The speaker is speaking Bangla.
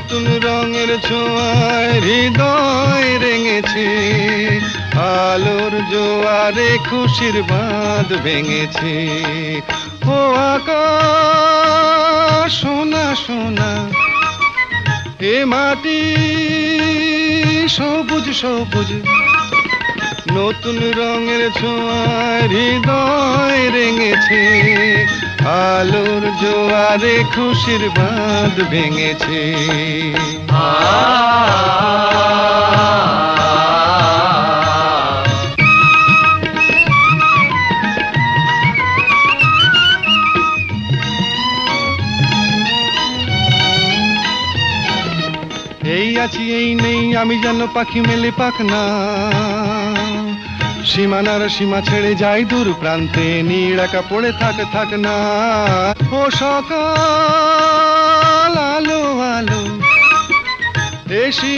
নতুন রঙের ছোঁয়ায় হৃদয় রেঙেছে, আলোর জোয়ারে খুশির বাঁধ ভেঙেছে। ও আকাশ সোনা সোনা, এ মাটি সবুজ সবুজ, নতুন রঙের ছোঁয়ায় হৃদয় রেঙেছে, আলোর জোয়ারে খুশির বাঁধ ভেঙেছে। এই আছি এই নেই আমি যেন পাখি মেলে পাখনা, সীমানার সীমা ছেড়ে যাই দূর প্রান্তে, নীড়াকা পড়ে থাক না। ও সকাল আলো আলো এসি